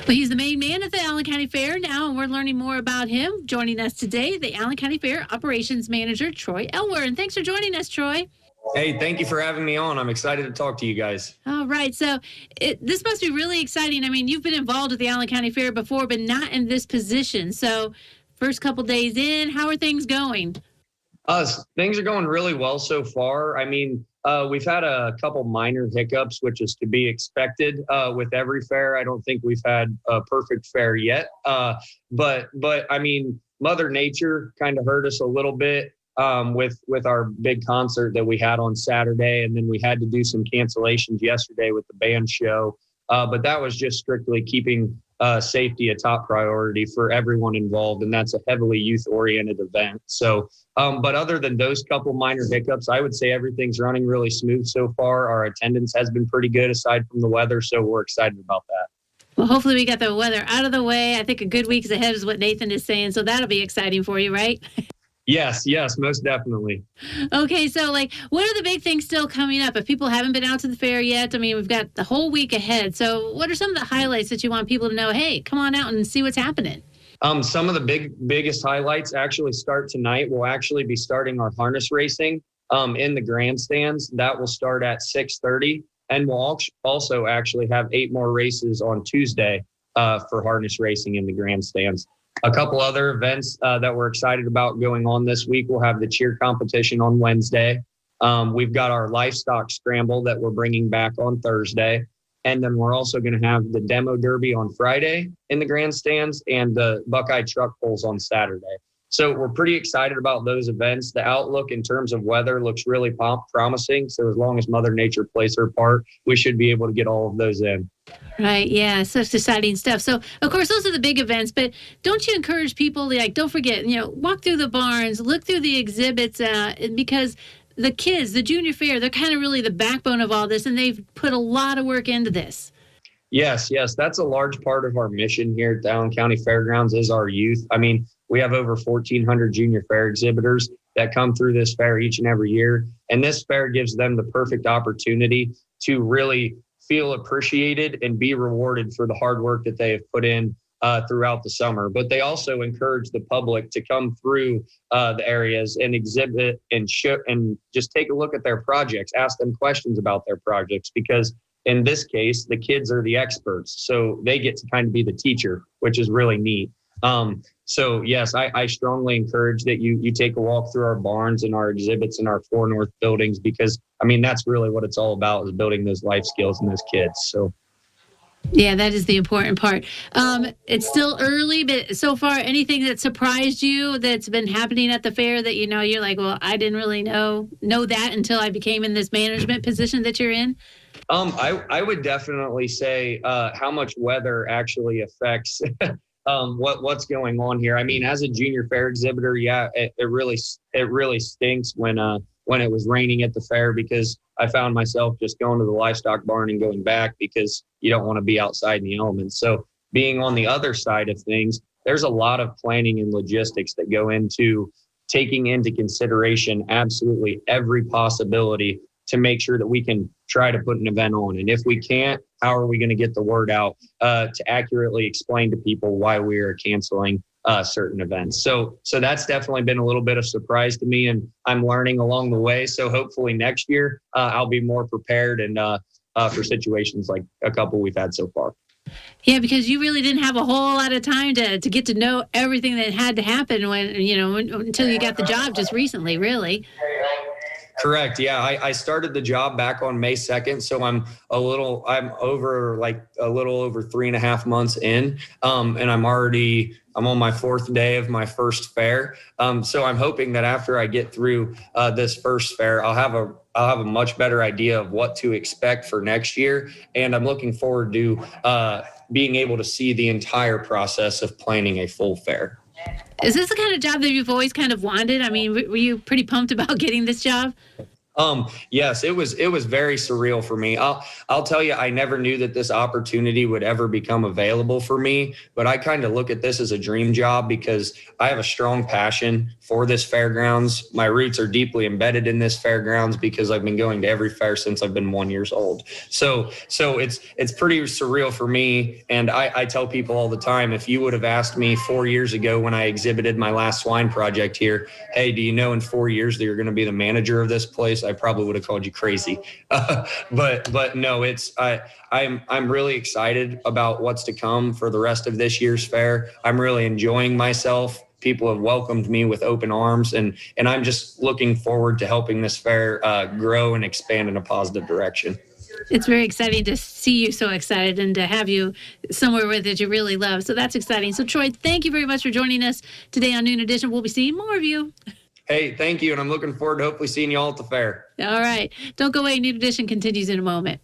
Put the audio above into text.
Well, he's the main man at the Allen County Fair now, and we're learning more about him. Joining us today, the Allen County Fair Operations Manager, Troy Elwer. And thanks for joining us, Troy. Hey, thank you for having me on. I'm excited to talk to you guys. All right. So this must be really exciting. I mean, you've been involved with the Allen County Fair before, but not in this position. So first couple days in, how are things going? Things are going really well so far. I mean, we've had a couple minor hiccups, which is to be expected with every fair. I don't think we've had a perfect fair yet. But I mean, Mother Nature kind of hurt us a little bit with our big concert that we had on Saturday. And then we had to do some cancellations yesterday with the band show. But that was just strictly keeping safety a top priority for everyone involved. And that's a heavily youth-oriented event. So, but other than those couple minor hiccups, I would say everything's running really smooth so far. Our attendance has been pretty good aside from the weather. So we're excited about that. Well, hopefully we got the weather out of the way. I think a good week is ahead is what Nathan is saying. So that'll be exciting for you, right? Yes, most definitely. Okay, so what are the big things still coming up? If people haven't been out to the fair yet, I mean, we've got the whole week ahead. So what are some of the highlights that you want people to know? Hey, come on out and see what's happening. Some of the biggest highlights actually start tonight. We'll actually be starting our harness racing in the grandstands. That will start at 6:30. And we'll also actually have 8 more races on Tuesday for harness racing in the grandstands. A couple other events that we're excited about going on this week. We'll have the cheer competition on Wednesday. We've got our livestock scramble that we're bringing back on Thursday. And then we're also going to have the demo derby on Friday in the grandstands and the Buckeye truck pulls on Saturday. So we're pretty excited about those events. The outlook in terms of weather looks really promising. So as long as Mother Nature plays her part, we should be able to get all of those in. Right. Yeah. Such exciting stuff. So, of course, those are the big events, but don't you encourage people, don't forget, walk through the barns, look through the exhibits, because the kids, the junior fair, they're kind of really the backbone of all this, and they've put a lot of work into this. Yes. That's a large part of our mission here at the Allen County Fairgrounds is our youth. I mean, we have over 1,400 junior fair exhibitors that come through this fair each and every year. And this fair gives them the perfect opportunity to really feel appreciated and be rewarded for the hard work that they have put in throughout the summer. But they also encourage the public to come through the areas and exhibit and show and just take a look at their projects, ask them questions about their projects, because in this case, the kids are the experts. So they get to kind of be the teacher, which is really neat. So yes, I strongly encourage that you take a walk through our barns and our exhibits and our 4 North buildings, because I mean, that's really what it's all about, is building those life skills in those kids. So. Yeah, that is the important part. It's still early, but so far, anything that surprised you that's been happening at the fair that you're like, well, I didn't really know that until I became in this management position that you're in? I would definitely say how much weather actually affects what's going on here. I mean, as a junior fair exhibitor, yeah, it really stinks when it was raining at the fair, because I found myself just going to the livestock barn and going back because you don't want to be outside in the elements. So being on the other side of things, there's a lot of planning and logistics that go into taking into consideration absolutely every possibility to make sure that we can try to put an event on. And if we can't, how are we going to get the word out to accurately explain to people why we are canceling certain events? So that's definitely been a little bit of surprise to me, and I'm learning along the way. So hopefully next year I'll be more prepared and for situations like a couple we've had so far. Yeah, because you really didn't have a whole lot of time to get to know everything that had to happen until you got the job just recently, really. Correct. Yeah, I started the job back on May 2nd, so I'm over a little over 3.5 months in, and I'm on my 4th day of my first fair. So I'm hoping that after I get through this first fair, I'll have a much better idea of what to expect for next year, and I'm looking forward to being able to see the entire process of planning a full fair. Is this the kind of job that you've always kind of wanted? I mean, were you pretty pumped about getting this job? Yes, it was very surreal for me. I'll tell you, I never knew that this opportunity would ever become available for me, but I kind of look at this as a dream job because I have a strong passion for this fairgrounds. My roots are deeply embedded in this fairgrounds because I've been going to every fair since I've been 1 year old. So it's pretty surreal for me. And I tell people all the time, if you would have asked me 4 years ago when I exhibited my last swine project here, hey, do you know in 4 years that you're going to be the manager of this place? I probably would have called you crazy. But no, I'm really excited about what's to come for the rest of this year's fair. I'm really enjoying myself. People have welcomed me with open arms, and I'm just looking forward to helping this fair grow and expand in a positive direction. It's very exciting to see you so excited and to have you somewhere with that you really love. So that's exciting. So Troy, thank you very much for joining us today on Noon Edition. We'll be seeing more of you. Hey, thank you, and I'm looking forward to hopefully seeing you all at the fair. All right. Don't go away. Noon Edition continues in a moment.